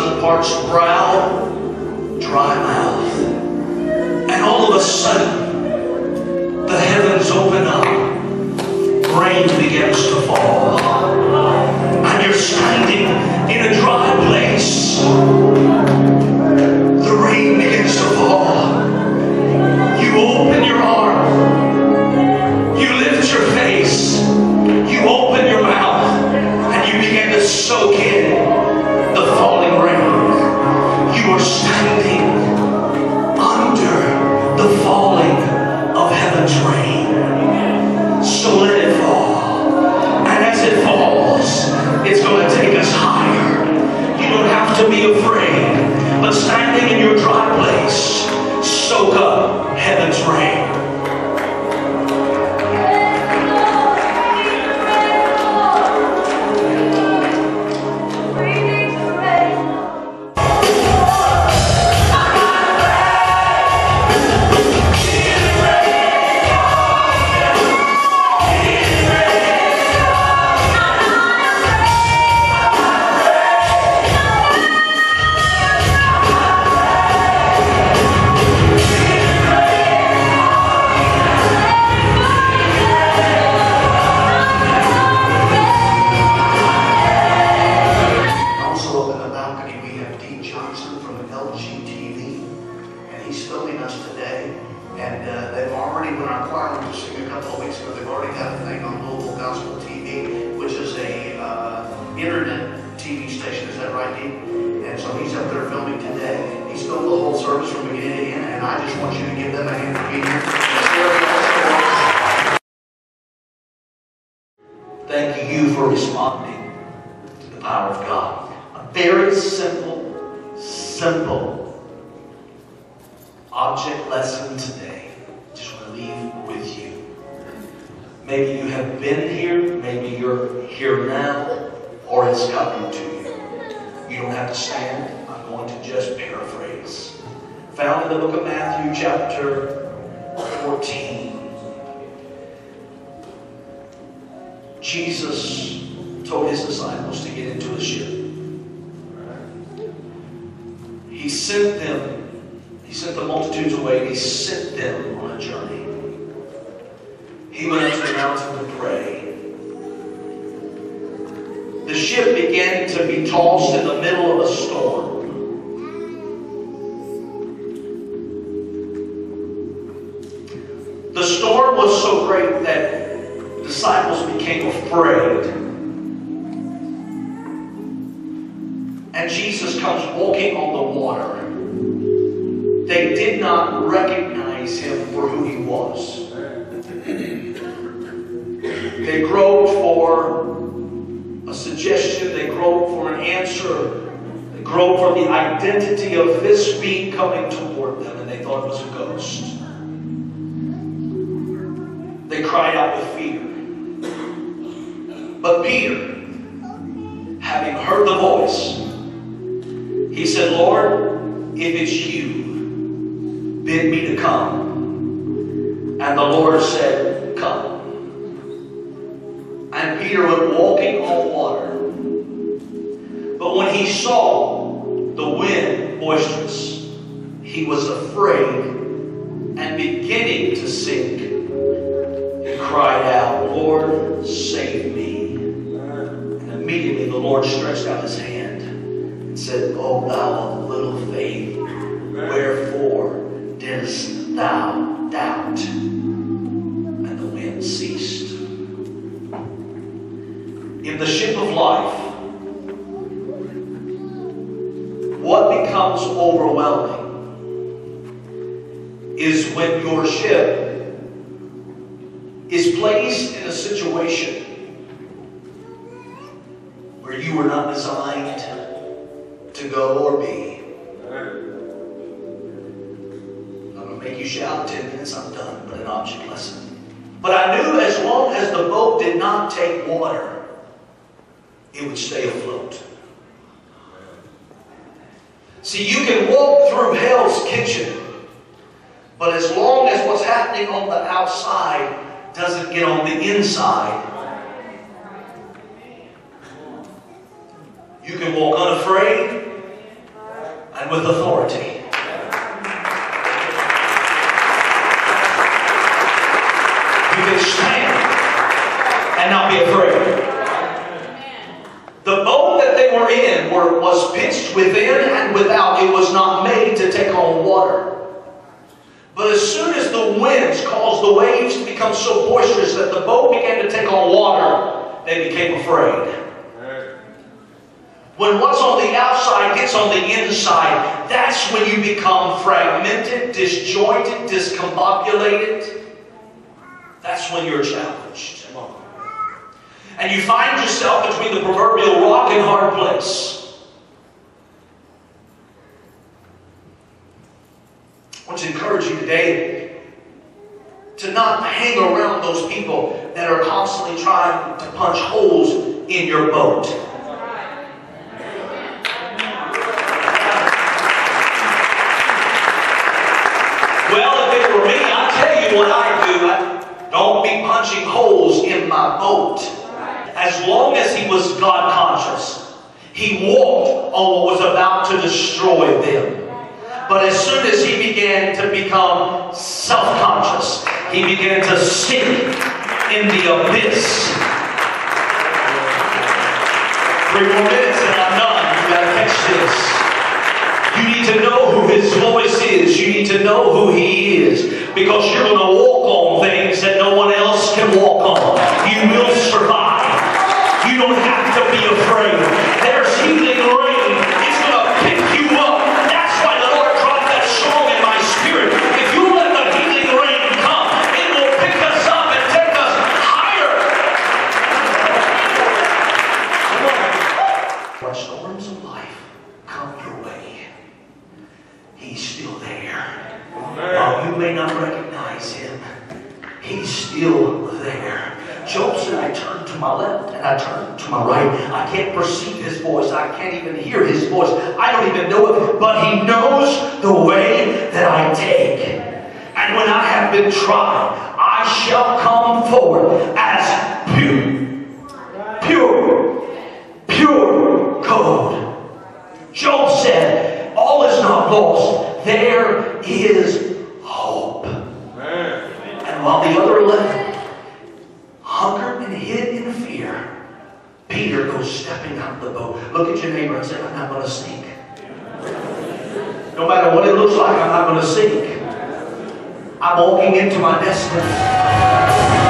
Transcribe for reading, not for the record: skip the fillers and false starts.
unparched brow, dry mouth. And all of a sudden, the heavens open up. Rain begins to fall. And you're standing in a dry place. The rain begins to fall. You open your arm. You lift your face. You open your mouth. And you begin to soak in the falling rain. You are standing under the falling of heaven's rain. So let it fall. And as it falls, it's going to take us higher. You don't have to be afraid. But standing in your dry place, soak up heaven's rain. Thank you for responding to the power of God. A very simple object lesson today. Just want to leave with you. Maybe you have been here, maybe you're here now, or it's coming to you. You don't have to stand. I'm going to just paraphrase. Found in the book of Matthew, chapter 14. Jesus told his disciples to get into a ship. He sent the multitudes away, and he sent them on a journey. He went up to the mountain to pray. The ship began to be tossed in the middle of a storm. The storm was so great that disciples became afraid. And Jesus comes walking on the water. They did not recognize him for who he was. They groped for a suggestion. They groped for an answer. They groped for the identity of this being coming toward them, and they thought it was a ghost. They cried out with fear. But Peter, having heard the voice, he said, Lord, if it's you, bid me to come. And the Lord said, come. And Peter went walking on water. But when he saw the wind boisterous, he was afraid, and beginning to sink, he cried out, Lord, save me. And immediately the Lord stretched out his hand and said, O thou of little faith, wherefore didst thou doubt? And the wind ceased. In the ship of life, what becomes overwhelming is when your ship is placed in a situation where you were not designed to go or be. I'm going to make you shout. 10 minutes, I'm done, but an object lesson. But I knew as long as the boat did not take water, it would stay afloat. See, you can walk through hell's kitchen, but as long as what's happening on the outside doesn't get on the inside, you can walk unafraid, with authority. You can stand and not be afraid. The boat that they were in was pitched within and without. It was not made to take on water. But as soon as the winds caused the waves to become so boisterous that the boat began to take on water, they became afraid. When what's on the outside gets on the inside, that's when you become fragmented, disjointed, discombobulated. That's when you're challenged. And you find yourself between the proverbial rock and hard place. I want to encourage you today to not hang around those people that are constantly trying to punch holes in your boat. Well, if it were me, I'd tell you what I'd do. Don't be punching holes in my boat. As long as he was God conscious, he walked on what was about to destroy them. But as soon as he began to become self-conscious, he began to sink in the abyss. 3 more minutes and I'm done. You got to catch this. You need to know who his voice is. You need to know who he is. Because you're going to walk on things that no one else can walk on. You will survive. You don't have to be afraid. There's healing rain. It's going to pick you up. That's why the Lord dropped that song in my spirit. If you let the healing rain come, it will pick us up and take us higher. When storms of life come your way, he's still there. While you may not recognize him, he's still there. Job said, I turned to my left and I turned to my right. I can't perceive his voice. I can't even hear his voice. I don't even know it, but he knows the way that I take. And when I have been tried, I shall come forward as pure gold. Job said, all is not lost. There is hope. And while the other 11 hungered and hid in fear, Peter goes stepping out of the boat. Look at your neighbor and say, I'm not going to sink. No matter what it looks like, I'm not going to sink. I'm walking into my destiny.